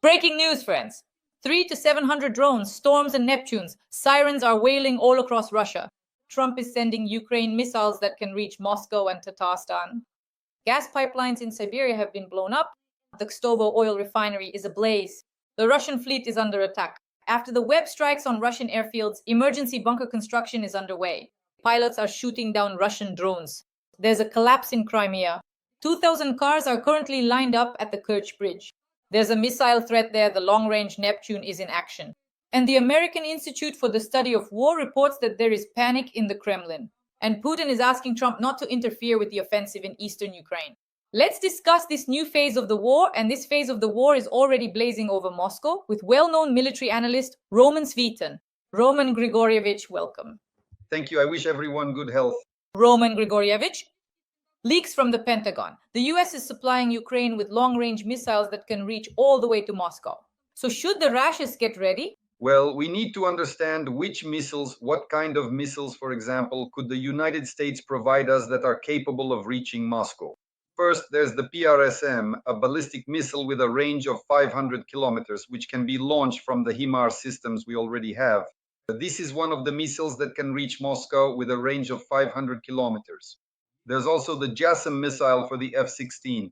Breaking news, friends. 300 to 700 drones, storms and Neptunes. Sirens are wailing all across Russia. Trump is sending Ukraine missiles that can reach Moscow and Tatarstan. Gas pipelines in Siberia have been blown up. The Kstovo oil refinery is ablaze. The Russian fleet is under attack. After the web strikes on Russian airfields, emergency bunker construction is underway. Pilots are shooting down Russian drones. There's a collapse in Crimea. 2,000 cars are currently lined up at the Kerch bridge. There's a missile threat there. The long-range Neptune is in action. And the American Institute for the Study of War reports that there is panic in the Kremlin. And Putin is asking Trump not to interfere with the offensive in eastern Ukraine. Let's discuss this new phase of the war, and this phase of the war is already blazing over Moscow with well-known military analyst Roman Sviton. Roman Grigorievich, welcome. Thank you. I wish everyone good health. Roman Grigorievich. Leaks from the Pentagon. The US is supplying Ukraine with long-range missiles that can reach all the way to Moscow. So should the Russians get ready? Well, we need to understand which missiles, what kind of missiles, for example, could the United States provide us that are capable of reaching Moscow. First, there's the PRSM, a ballistic missile with a range of 500 kilometers, which can be launched from the HIMARS systems we already have. This is one of the missiles that can reach Moscow with a range of 500 kilometers. There's also the JASSM missile for the F-16.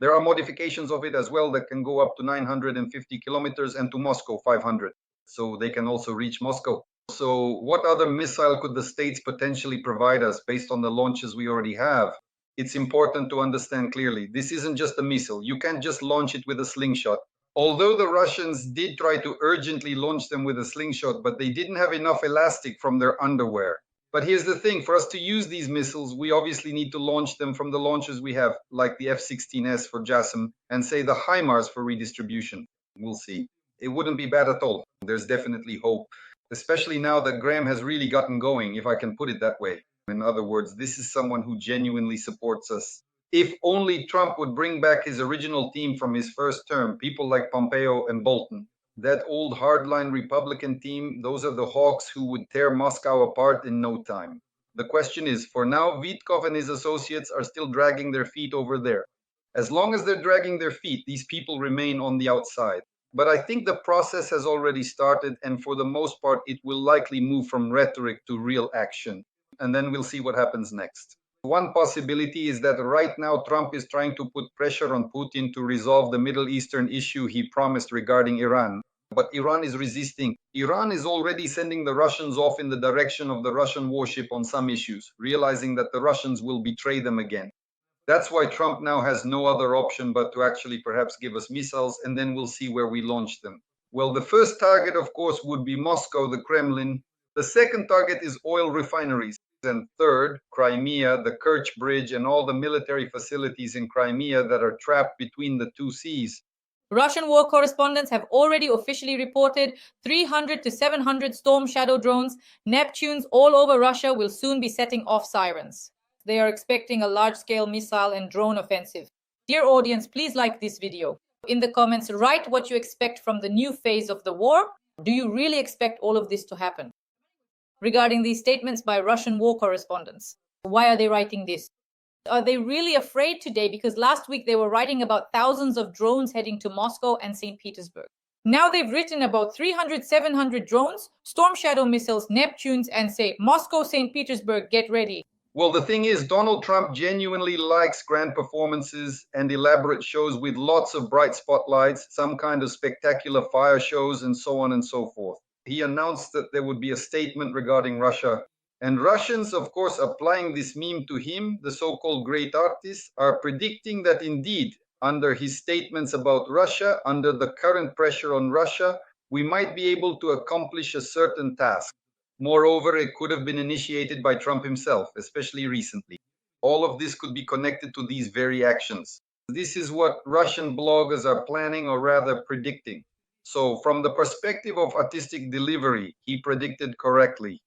There are modifications of it as well that can go up to 950 kilometers and to Moscow 500. So they can also reach Moscow. So what other missile could the States potentially provide us based on the launches we already have? It's important to understand clearly, this isn't just a missile. You can't just launch it with a slingshot. Although the Russians did try to urgently launch them with a slingshot, but they didn't have enough elastic from their underwear. But here's the thing, for us to use these missiles, we obviously need to launch them from the launchers we have, like the F-16S for JASSM, and say the HIMARS for redistribution. We'll see. It wouldn't be bad at all. There's definitely hope, especially now that Graham has really gotten going, if I can put it that way. In other words, this is someone who genuinely supports us. If only Trump would bring back his original team from his first term, people like Pompeo and Bolton. That old hardline Republican team, those are the hawks who would tear Moscow apart in no time. The question is, for now, Vitkov and his associates are still dragging their feet over there. As long as they're dragging their feet, these people remain on the outside. But I think the process has already started, and for the most part, it will likely move from rhetoric to real action. And then we'll see what happens next. One possibility is that right now Trump is trying to put pressure on Putin to resolve the Middle Eastern issue he promised regarding Iran. But Iran is resisting. Iran is already sending the Russians off in the direction of the Russian warship on some issues, realizing that the Russians will betray them again. That's why Trump now has no other option but to actually perhaps give us missiles, and then we'll see where we launch them. Well, the first target, of course, would be Moscow, the Kremlin. The second target is oil refineries. And third, Crimea, the Kerch bridge, and all the military facilities in Crimea that are trapped between the two seas. Russian war correspondents have already officially reported 300 to 700 Storm Shadow drones. Neptunes all over Russia will soon be setting off sirens. They are expecting a large-scale missile and drone offensive. Dear audience, please like this video. In the comments, write what you expect from the new phase of the war. Do you really expect all of this to happen? Regarding these statements by Russian war correspondents, why are they writing this? Are they really afraid today? Because last week they were writing about thousands of drones heading to Moscow and St. Petersburg. Now they've written about 300, 700 drones, Storm Shadow missiles, Neptunes, and say, Moscow, St. Petersburg, get ready. Well, the thing is, Donald Trump genuinely likes grand performances and elaborate shows with lots of bright spotlights, some kind of spectacular fire shows, and so on and so forth. He announced that there would be a statement regarding Russia. And Russians, of course, applying this meme to him, the so-called great artist, are predicting that indeed, under his statements about Russia, under the current pressure on Russia, we might be able to accomplish a certain task. Moreover, it could have been initiated by Trump himself, especially recently. All of this could be connected to these very actions. This is what Russian bloggers are planning, or rather predicting. So from the perspective of artistic delivery, he predicted correctly.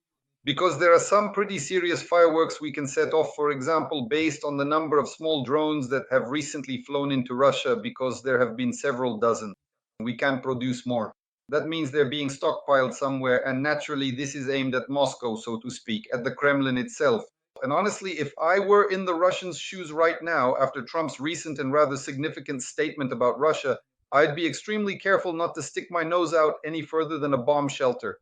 Because there are some pretty serious fireworks we can set off, for example, based on the number of small drones that have recently flown into Russia, because there have been several dozen. We can't produce more. That means they're being stockpiled somewhere, and naturally this is aimed at Moscow, so to speak, at the Kremlin itself. And honestly, if I were in the Russians' shoes right now, after Trump's recent and rather significant statement about Russia, I'd be extremely careful not to stick my nose out any further than a bomb shelter.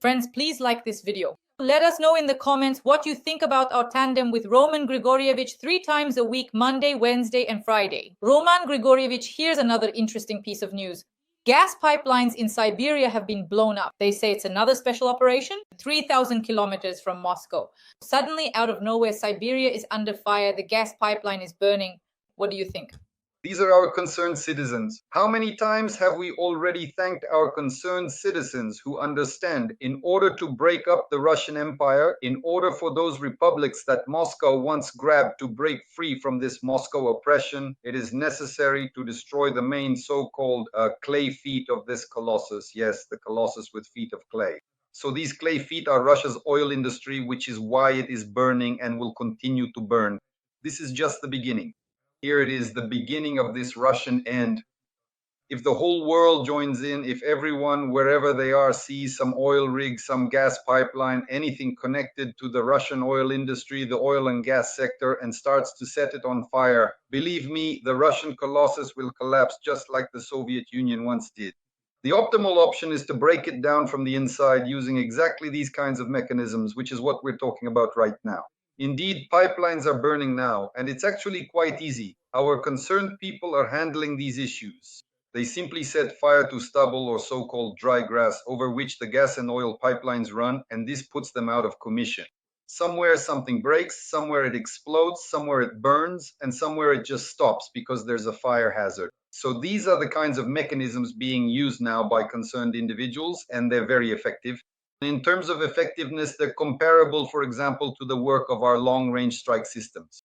Friends, please like this video. Let us know in the comments what you think about our tandem with Roman Grigorievich 3 times a week, Monday, Wednesday, and Friday. Roman Grigorievich, here's another interesting piece of news. Gas pipelines in Siberia have been blown up. They say it's another special operation, 3,000 kilometers from Moscow. Suddenly, out of nowhere, Siberia is under fire. The gas pipeline is burning. What do you think? These are our concerned citizens. How many times have we already thanked our concerned citizens who understand in order to break up the Russian Empire, in order for those republics that Moscow once grabbed to break free from this Moscow oppression, it is necessary to destroy the main so-called clay feet of this colossus. Yes, the colossus with feet of clay. So these clay feet are Russia's oil industry, which is why it is burning and will continue to burn. This is just the beginning. Here it is, the beginning of this Russian end. If the whole world joins in, if everyone, wherever they are, sees some oil rig, some gas pipeline, anything connected to the Russian oil industry, the oil and gas sector, and starts to set it on fire, believe me, the Russian colossus will collapse just like the Soviet Union once did. The optimal option is to break it down from the inside using exactly these kinds of mechanisms, which is what we're talking about right now. Indeed, pipelines are burning now, and it's actually quite easy. Our concerned people are handling these issues. They simply set fire to stubble or so-called dry grass over which the gas and oil pipelines run, and this puts them out of commission. Somewhere something breaks, somewhere it explodes, somewhere it burns, and somewhere it just stops because there's a fire hazard. So these are the kinds of mechanisms being used now by concerned individuals, and they're very effective. In terms of effectiveness, they're comparable, for example, to the work of our long-range strike systems.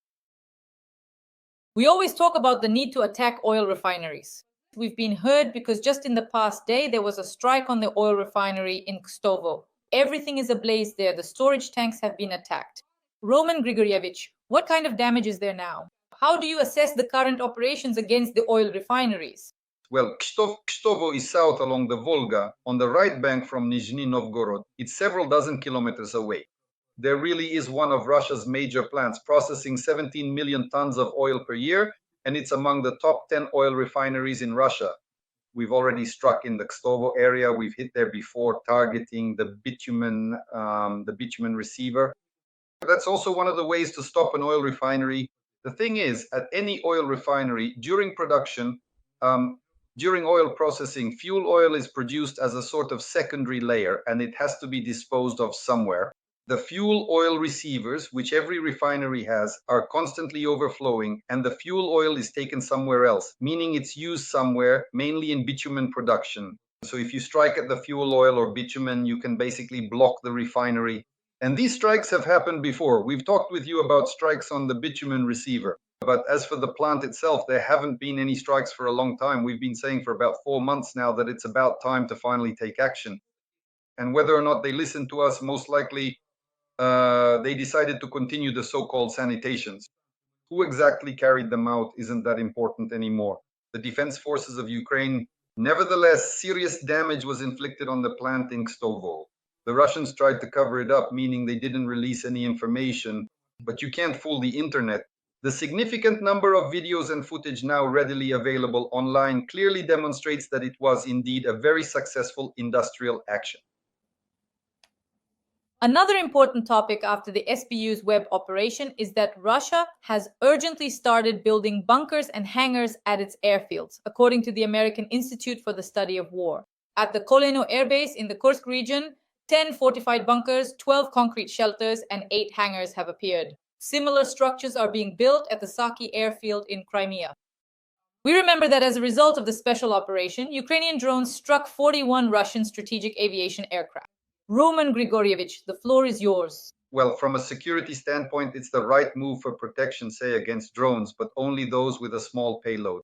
We always talk about the need to attack oil refineries. We've been heard because just in the past day, there was a strike on the oil refinery in Kstovo. Everything is ablaze there. The storage tanks have been attacked. Roman Grigorievich, what kind of damage is there now? How do you assess the current operations against the oil refineries? Well, Kstovo is south along the Volga, on the right bank from Nizhny Novgorod. It's several dozen kilometers away. There really is one of Russia's major plants, processing 17 million tons of oil per year, and it's among the top 10 oil refineries in Russia. We've already struck in the Kstovo area. We've hit there before, targeting the bitumen receiver. That's also one of the ways to stop an oil refinery. The thing is, at any oil refinery, during production, during oil processing, fuel oil is produced as a sort of secondary layer, and it has to be disposed of somewhere. The fuel oil receivers, which every refinery has, are constantly overflowing, and the fuel oil is taken somewhere else, meaning it's used somewhere, mainly in bitumen production. So if you strike at the fuel oil or bitumen, you can basically block the refinery. And these strikes have happened before. We've talked with you about strikes on the bitumen receiver. But as for the plant itself, there haven't been any strikes for a long time. We've been saying for about 4 months now that it's about time to finally take action. And whether or not they listen to us, most likely they decided to continue the so-called sanitations. Who exactly carried them out isn't that important anymore. The defense forces of Ukraine, nevertheless, serious damage was inflicted on the plant in Kstovo. The Russians tried to cover it up, meaning they didn't release any information, but you can't fool the internet. The significant number of videos and footage now readily available online clearly demonstrates that it was indeed a very successful industrial action. Another important topic after the SBU's web operation is that Russia has urgently started building bunkers and hangars at its airfields, according to the American Institute for the Study of War. At the Koleno Air Base in the Kursk region, 10 fortified bunkers, 12 concrete shelters, and 8 hangars have appeared. Similar structures are being built at the Saki airfield in Crimea. We remember that as a result of the special operation, Ukrainian drones struck 41 Russian strategic aviation aircraft. Roman Grigorievich, the floor is yours. Well, from a security standpoint, it's the right move for protection, say, against drones, but only those with a small payload.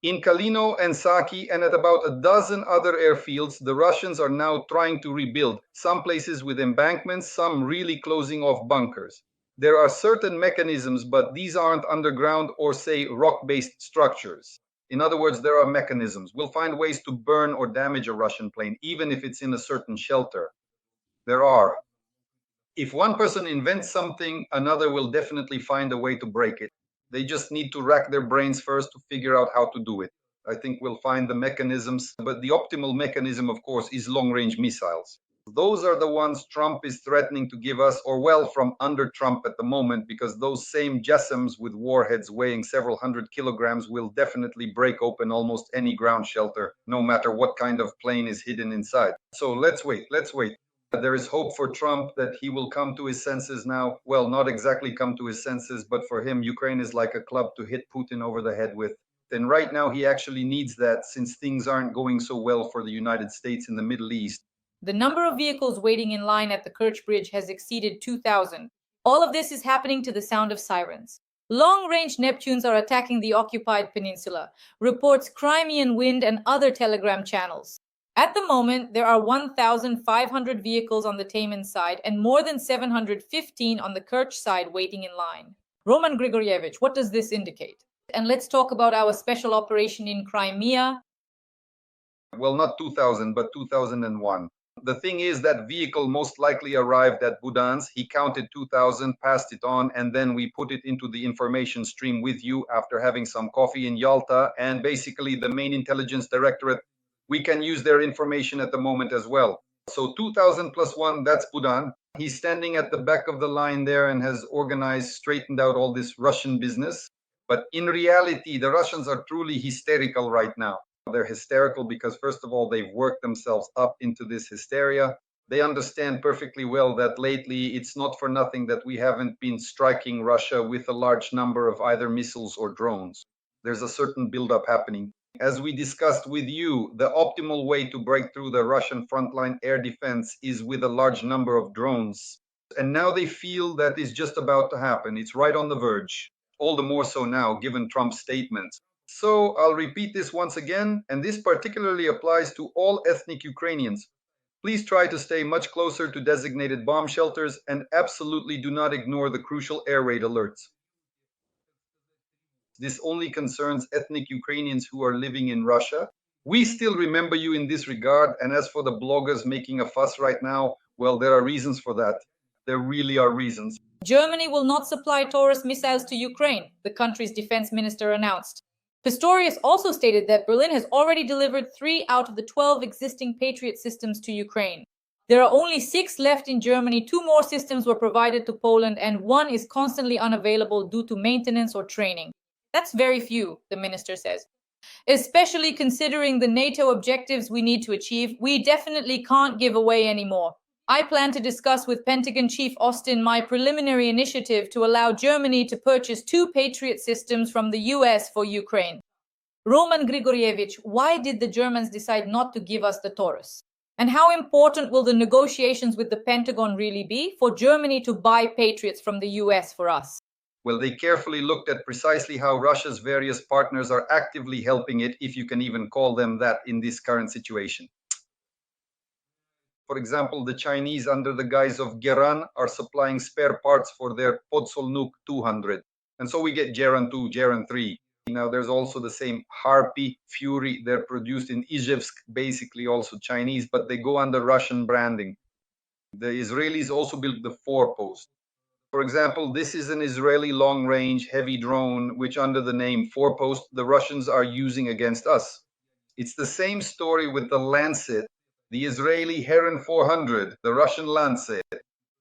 In Kalino and Saki and at about a dozen other airfields, the Russians are now trying to rebuild, some places with embankments, some really closing off bunkers. There are certain mechanisms, but these aren't underground or, say, rock-based structures. In other words, there are mechanisms. We'll find ways to burn or damage a Russian plane, even if it's in a certain shelter. There are. If one person invents something, another will definitely find a way to break it. They just need to rack their brains first to figure out how to do it. I think we'll find the mechanisms, but the optimal mechanism, of course, is long-range missiles. Those are the ones Trump is threatening to give us, or well, from under Trump at the moment, because those same JASSMs with warheads weighing several hundred kilograms will definitely break open almost any ground shelter, no matter what kind of plane is hidden inside. So let's wait. There is hope for Trump that he will come to his senses now. Well, not exactly come to his senses, but for him, Ukraine is like a club to hit Putin over the head with. And right now, he actually needs that, since things aren't going so well for the United States in the Middle East. The number of vehicles waiting in line at the Kerch Bridge has exceeded 2,000. All of this is happening to the sound of sirens. Long-range Neptunes are attacking the occupied peninsula, reports Crimean Wind and other telegram channels. At the moment, there are 1,500 vehicles on the Taman side and more than 715 on the Kerch side waiting in line. Roman Grigorievich, what does this indicate? And let's talk about our special operation in Crimea. Well, not 2000, but 2001. The thing is, that vehicle most likely arrived at Budansk. He counted 2,000, passed it on, and then we put it into the information stream with you after having some coffee in Yalta. And basically, the main intelligence directorate, we can use their information at the moment as well. So 2,000 plus 1, that's Budan. He's standing at the back of the line there and has organized, straightened out all this Russian business. But in reality, the Russians are truly hysterical right now. They're hysterical because, first of all, they've worked themselves up into this hysteria. They understand perfectly well that lately it's not for nothing that we haven't been striking Russia with a large number of either missiles or drones. There's a certain buildup happening. As we discussed with you, the optimal way to break through the Russian frontline air defense is with a large number of drones. And now they feel that is just about to happen. It's right on the verge. All the more so now, given Trump's statements. So I'll repeat this once again, and this particularly applies to all ethnic Ukrainians. Please try to stay much closer to designated bomb shelters and absolutely do not ignore the crucial air raid alerts. This only concerns ethnic Ukrainians who are living in Russia. We still remember you in this regard, and as for the bloggers making a fuss right now, well, there are reasons for that. There really are reasons. Germany will not supply Taurus missiles to Ukraine, the country's defense minister announced. Pistorius also stated that Berlin has already delivered 3 out of the 12 existing Patriot systems to Ukraine. There are only 6 left in Germany, 2 more systems were provided to Poland, and 1 is constantly unavailable due to maintenance or training. That's very few, the minister says. Especially considering the NATO objectives we need to achieve, we definitely can't give away any more. I plan to discuss with Pentagon Chief Austin my preliminary initiative to allow Germany to purchase 2 Patriot systems from the US for Ukraine. Roman Grigorievich, why did the Germans decide not to give us the Taurus? And how important will the negotiations with the Pentagon really be for Germany to buy Patriots from the US for us? Well, they carefully looked at precisely how Russia's various partners are actively helping it, if you can even call them that, in this current situation. For example, the Chinese, under the guise of Geran, are supplying spare parts for their Podsolnuk 200. And so we get Geran 2, Geran 3. Now there's also the same Harpy, Fury. They're produced in Izhevsk, basically also Chinese, but they go under Russian branding. The Israelis also built the 4-post. For example, this is an Israeli long-range heavy drone, which under the name 4-post, the Russians are using against us. It's the same story with the Lancet, the Israeli Heron 400, the Russian Lancet.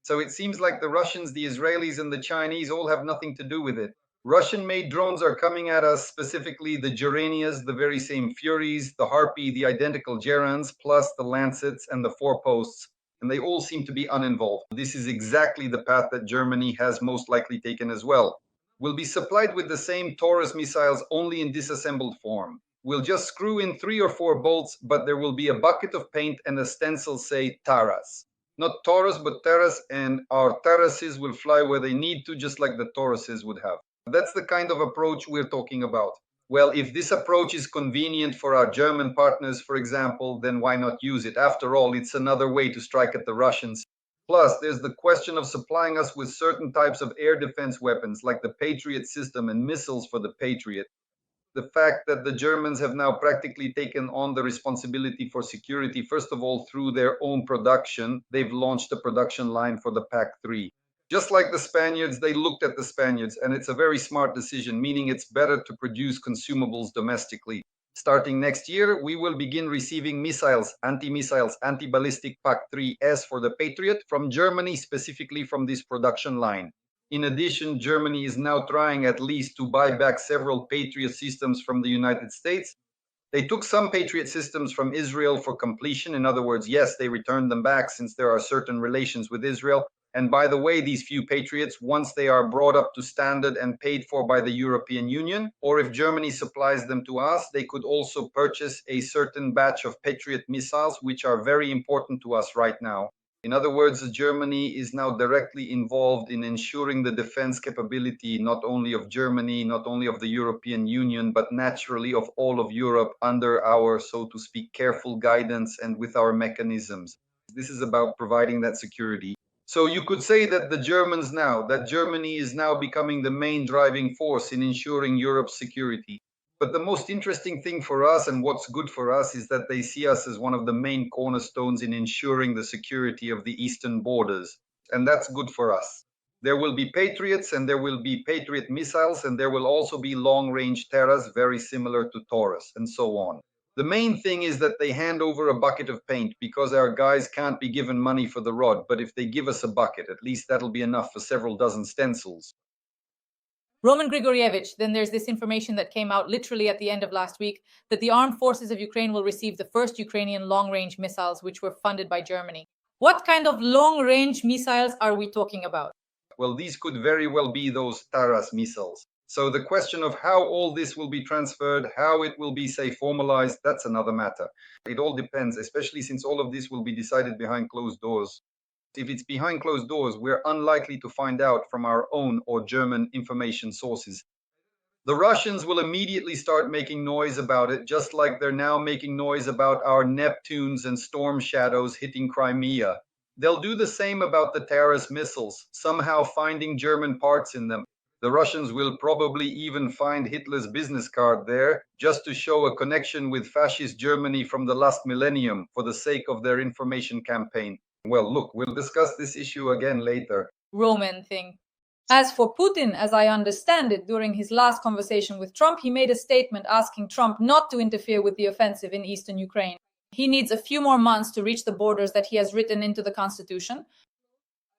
So it seems like the Russians, the Israelis, and the Chinese all have nothing to do with it. Russian-made drones are coming at us, specifically the Geranias, the very same Furies, the Harpy, the identical Gerans, plus the Lancets and the 4-posts, and they all seem to be uninvolved. This is exactly the path that Germany has most likely taken as well. We'll be supplied with the same Taurus missiles, only in disassembled form. We'll just screw in 3 or 4 bolts, but there will be a bucket of paint and a stencil say Taras. Not Taurus, but Taras, and our Tarases will fly where they need to, just like the Tauruses would have. That's the kind of approach we're talking about. Well, if this approach is convenient for our German partners, for example, then why not use it? After all, it's another way to strike at the Russians. Plus, there's the question of supplying us with certain types of air defense weapons, like the Patriot system and missiles for the Patriot. The fact that the Germans have now practically taken on the responsibility for security, first of all, through their own production. They've launched a production line for the PAC-3. Just like the Spaniards, they looked at the Spaniards, and it's a very smart decision, meaning it's better to produce consumables domestically. Starting next year, we will begin receiving missiles, anti-missiles, anti-ballistic PAC-3S for the Patriot from Germany, specifically from this production line. In addition, Germany is now trying at least to buy back several Patriot systems from the United States. They took some Patriot systems from Israel for completion. In other words, yes, they returned them back since there are certain relations with Israel. And by the way, these few Patriots, once they are brought up to standard and paid for by the European Union, or if Germany supplies them to us, they could also purchase a certain batch of Patriot missiles, which are very important to us right now. In other words, Germany is now directly involved in ensuring the defense capability, not only of Germany, not only of the European Union, but naturally of all of Europe under our, so to speak, careful guidance and with our mechanisms. This is about providing that security. So you could say that that Germany is now becoming the main driving force in ensuring Europe's security. But the most interesting thing for us and what's good for us is that they see us as one of the main cornerstones in ensuring the security of the eastern borders. And that's good for us. There will be Patriots and there will be Patriot missiles and there will also be long-range Terras very similar to Taurus and so on. The main thing is that they hand over a bucket of paint because our guys can't be given money for the rod. But if they give us a bucket, at least that'll be enough for several dozen stencils. Roman Grigorievich, then there's this information that came out literally at the end of last week that the armed forces of Ukraine will receive the first Ukrainian long-range missiles, which were funded by Germany. What kind of long-range missiles are we talking about? Well, these could very well be those Taras missiles. So the question of how all this will be transferred, how it will be, say, formalized, that's another matter. It all depends, especially since all of this will be decided behind closed doors. If it's behind closed doors, we're unlikely to find out from our own or German information sources. The Russians will immediately start making noise about it, just like they're now making noise about our Neptunes and Storm Shadows hitting Crimea. They'll do the same about the Taras missiles, somehow finding German parts in them. The Russians will probably even find Hitler's business card there, just to show a connection with fascist Germany from the last millennium for the sake of their information campaign. Well, look, we'll discuss this issue again later. Roman thing. As for Putin, as I understand it, during his last conversation with Trump, he made a statement asking Trump not to interfere with the offensive in eastern Ukraine. He needs a few more months to reach the borders that he has written into the constitution.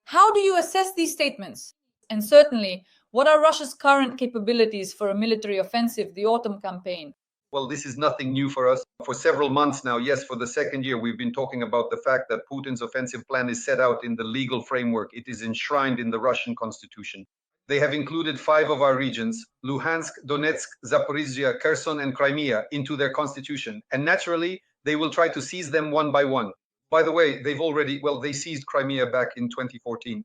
How do you assess these statements? And certainly, what are Russia's current capabilities for a military offensive, the autumn campaign? Well, this is nothing new for us. For several months now, yes, for the second year, we've been talking about the fact that Putin's offensive plan is set out in the legal framework. It is enshrined in the Russian constitution. They have included 5 of our regions, Luhansk, Donetsk, Zaporizhia, Kherson, and Crimea, into their constitution. And naturally, they will try to seize them one by one. By the way, they seized Crimea back in 2014.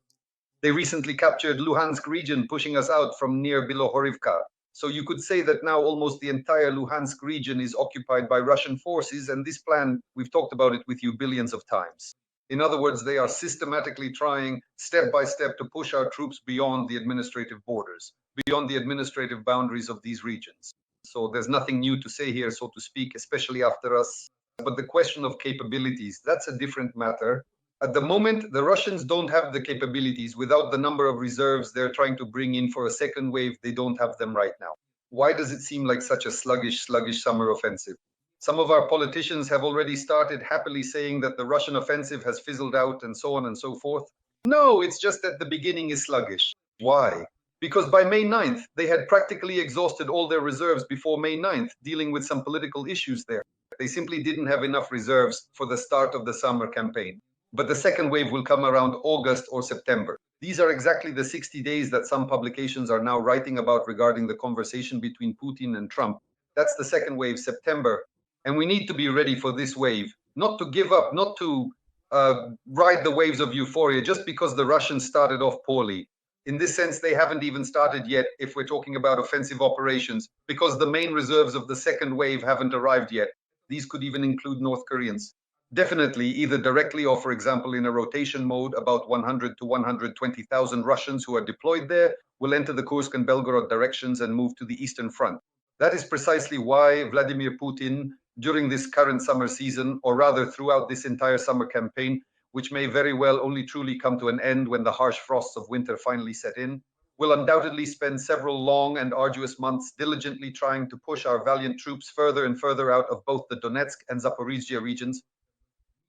They recently captured Luhansk region, pushing us out from near Bilohorivka. So you could say that now almost the entire Luhansk region is occupied by Russian forces, and this plan, we've talked about it with you billions of times. In other words, they are systematically trying, step by step, to push our troops beyond the administrative borders, beyond the administrative boundaries of these regions. So there's nothing new to say here, so to speak, especially after us. But the question of capabilities, that's a different matter. At the moment, the Russians don't have the capabilities. Without the number of reserves they're trying to bring in for a second wave, they don't have them right now. Why does it seem like such a sluggish summer offensive? Some of our politicians have already started happily saying that the Russian offensive has fizzled out and so on and so forth. No, it's just that the beginning is sluggish. Why? Because by May 9th, they had practically exhausted all their reserves before May 9th, dealing with some political issues there. They simply didn't have enough reserves for the start of the summer campaign. But the second wave will come around August or September. These are exactly the 60 days that some publications are now writing about regarding the conversation between Putin and Trump. That's the second wave, September. And we need to be ready for this wave, not to give up, not to ride the waves of euphoria just because the Russians started off poorly. In this sense, they haven't even started yet if we're talking about offensive operations, because the main reserves of the second wave haven't arrived yet. These could even include North Koreans. Definitely, either directly or, for example, in a rotation mode, about 100 to 120,000 Russians who are deployed there will enter the Kursk and Belgorod directions and move to the Eastern Front. That is precisely why Vladimir Putin, during this current summer season, or rather throughout this entire summer campaign, which may very well only truly come to an end when the harsh frosts of winter finally set in, will undoubtedly spend several long and arduous months diligently trying to push our valiant troops further and further out of both the Donetsk and Zaporizhia regions.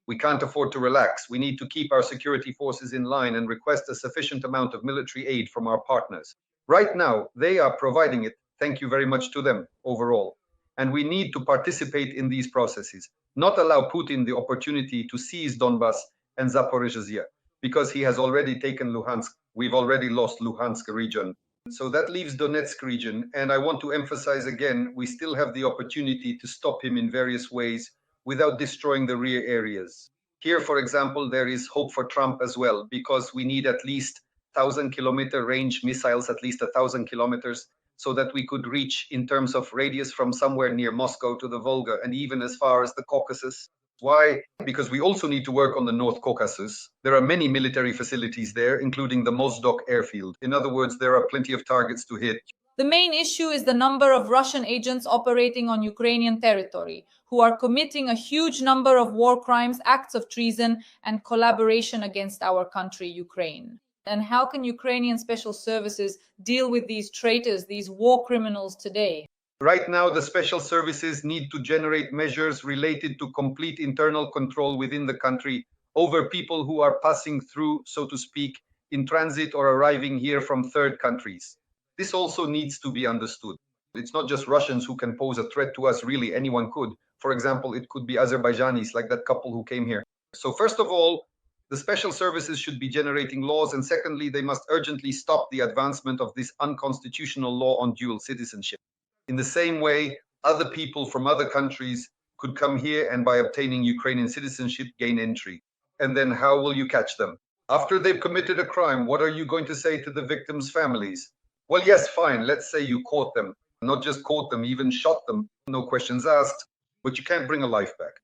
We can't afford to relax. We need to keep our security forces in line and request a sufficient amount of military aid from our partners. Right now, they are providing it. Thank you very much to them overall. And we need to participate in these processes, not allow Putin the opportunity to seize Donbas and Zaporizhia, because he has already taken Luhansk. We've already lost Luhansk region. So that leaves Donetsk region. And I want to emphasize again, we still have the opportunity to stop him in various ways without destroying the rear areas. Here, for example, there is hope for Trump as well, because we need at least 1,000-kilometer range missiles, at least 1,000 kilometers, so that we could reach in terms of radius from somewhere near Moscow to the Volga and even as far as the Caucasus. Why? Because we also need to work on the North Caucasus. There are many military facilities there, including the Mozdok airfield. In other words, there are plenty of targets to hit. The main issue is the number of Russian agents operating on Ukrainian territory, who are committing a huge number of war crimes, acts of treason, and collaboration against our country, Ukraine. And how can Ukrainian special services deal with these traitors, these war criminals today? Right now, the special services need to generate measures related to complete internal control within the country over people who are passing through, so to speak, in transit or arriving here from third countries. This also needs to be understood. It's not just Russians who can pose a threat to us, really, anyone could. For example, it could be Azerbaijanis, like that couple who came here. So first of all, the special services should be generating laws, and secondly, they must urgently stop the advancement of this unconstitutional law on dual citizenship. In the same way, other people from other countries could come here and by obtaining Ukrainian citizenship gain entry. And then how will you catch them? After they've committed a crime, what are you going to say to the victims' families? Well, yes, fine, let's say you caught them. Not just caught them, even shot them, no questions asked, but you can't bring a life back.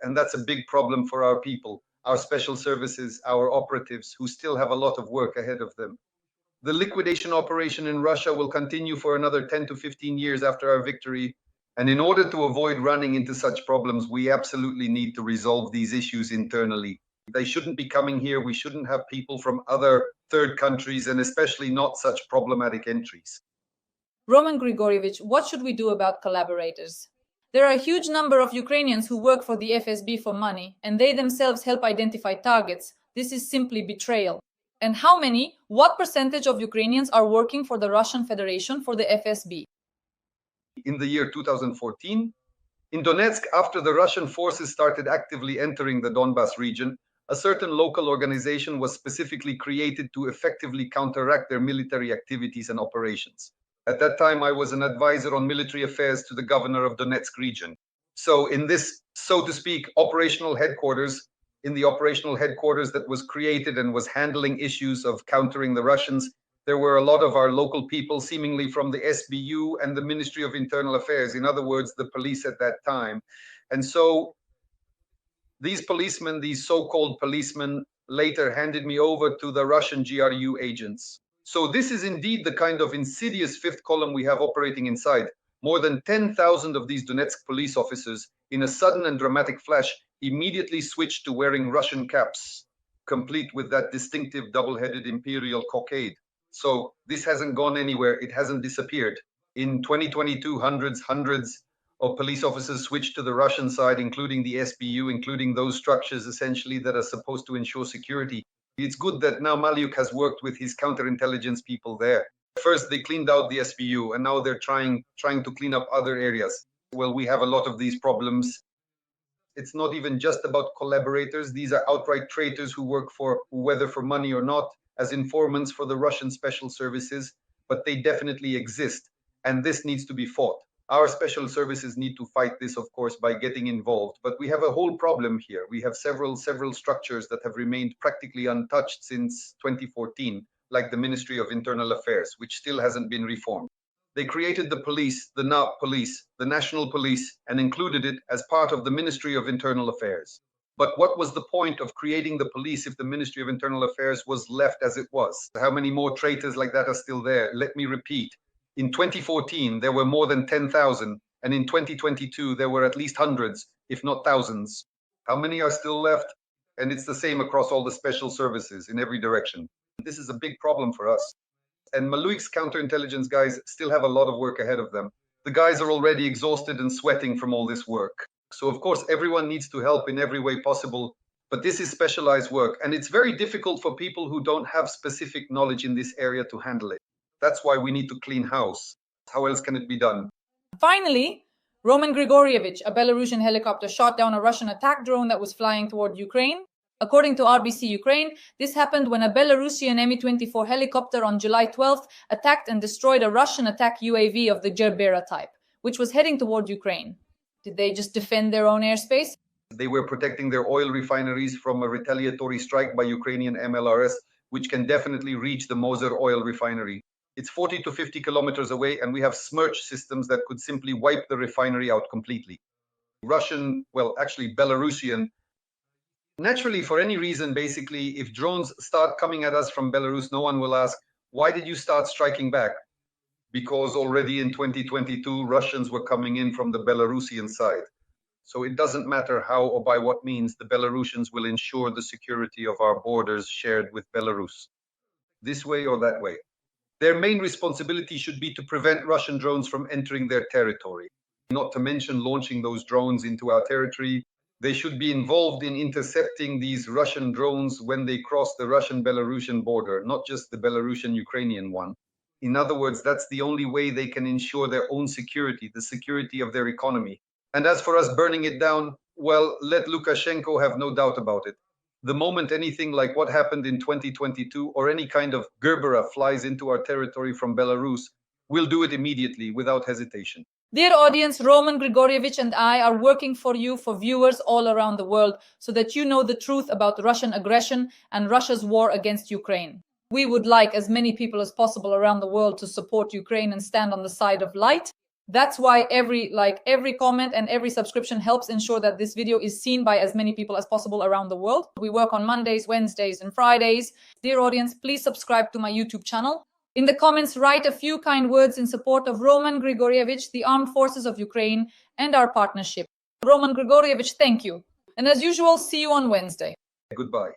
And that's a big problem for our people, our special services, our operatives, who still have a lot of work ahead of them. The liquidation operation in Russia will continue for another 10 to 15 years after our victory. And in order to avoid running into such problems, we absolutely need to resolve these issues internally. They shouldn't be coming here. We shouldn't have people from other third countries, and especially not such problematic entries. Roman Grigorievich, what should we do about collaborators? There are a huge number of Ukrainians who work for the FSB for money, and they themselves help identify targets. This is simply betrayal. And how many, what percentage of Ukrainians are working for the Russian Federation, for the FSB? In the year 2014, in Donetsk, after the Russian forces started actively entering the Donbas region, a certain local organization was specifically created to effectively counteract their military activities and operations. At that time, I was an advisor on military affairs to the governor of Donetsk region. So in this, so to speak, operational headquarters, in the operational headquarters that was created and was handling issues of countering the Russians, there were a lot of our local people, seemingly from the SBU and the Ministry of Internal Affairs, in other words, the police at that time. And so these policemen, these so-called policemen, later handed me over to the Russian GRU agents. So this is indeed the kind of insidious fifth column we have operating inside. More than 10,000 of these Donetsk police officers, in a sudden and dramatic flash, immediately switched to wearing Russian caps, complete with that distinctive double-headed imperial cockade. So this hasn't gone anywhere. It hasn't disappeared. In 2022, hundreds of police officers switched to the Russian side, including the SBU, including those structures essentially that are supposed to ensure security. It's good that now Maliuk has worked with his counterintelligence people there. First, they cleaned out the SBU, and now they're trying to clean up other areas. Well, we have a lot of these problems. It's not even just about collaborators. These are outright traitors who work for, whether for money or not, as informants for the Russian special services, but they definitely exist, and this needs to be fought. Our special services need to fight this, of course, by getting involved. But we have a whole problem here. We have several structures that have remained practically untouched since 2014, like the Ministry of Internal Affairs, which still hasn't been reformed. They created the police, the national police, and included it as part of the Ministry of Internal Affairs. But what was the point of creating the police if the Ministry of Internal Affairs was left as it was? How many more traitors like that are still there? Let me repeat. In 2014, there were more than 10,000, and in 2022, there were at least hundreds, if not thousands. How many are still left? And it's the same across all the special services in every direction. This is a big problem for us. And Maluik's counterintelligence guys still have a lot of work ahead of them. The guys are already exhausted and sweating from all this work. So of course, everyone needs to help in every way possible, but this is specialized work, and it's very difficult for people who don't have specific knowledge in this area to handle it. That's why we need to clean house. How else can it be done? Finally, Roman Grigorievich, a Belarusian helicopter, shot down a Russian attack drone that was flying toward Ukraine. According to RBC Ukraine, this happened when a Belarusian Mi-24 helicopter on July 12th attacked and destroyed a Russian attack UAV of the Gerbera type, which was heading toward Ukraine. Did they just defend their own airspace? They were protecting their oil refineries from a retaliatory strike by Ukrainian MLRS, which can definitely reach the Moser oil refinery. It's 40 to 50 kilometers away, and we have Smerch systems that could simply wipe the refinery out completely. Russian, well, actually Belarusian. Naturally, for any reason, basically, if drones start coming at us from Belarus, no one will ask, why did you start striking back? Because already in 2022, Russians were coming in from the Belarusian side. So it doesn't matter how or by what means, the Belarusians will ensure the security of our borders shared with Belarus, this way or that way. Their main responsibility should be to prevent Russian drones from entering their territory, not to mention launching those drones into our territory. They should be involved in intercepting these Russian drones when they cross the Russian-Belarusian border, not just the Belarusian-Ukrainian one. In other words, that's the only way they can ensure their own security, the security of their economy. And as for us burning it down, well, let Lukashenko have no doubt about it. The moment anything like what happened in 2022 or any kind of Gerbera flies into our territory from Belarus, we'll do it immediately without hesitation. Dear audience, Roman Grigorievich and I are working for you, for viewers all around the world, so that you know the truth about Russian aggression and Russia's war against Ukraine. We would like as many people as possible around the world to support Ukraine and stand on the side of light. That's why every like, every comment and every subscription helps ensure that this video is seen by as many people as possible around the world. We work on Mondays, Wednesdays, and Fridays. Dear audience, please subscribe to my YouTube channel. In the comments, write a few kind words in support of Roman Grigorievich, the armed forces of Ukraine, and our partnership. Roman Grigorievich, thank you. And as usual, see you on Wednesday. Goodbye.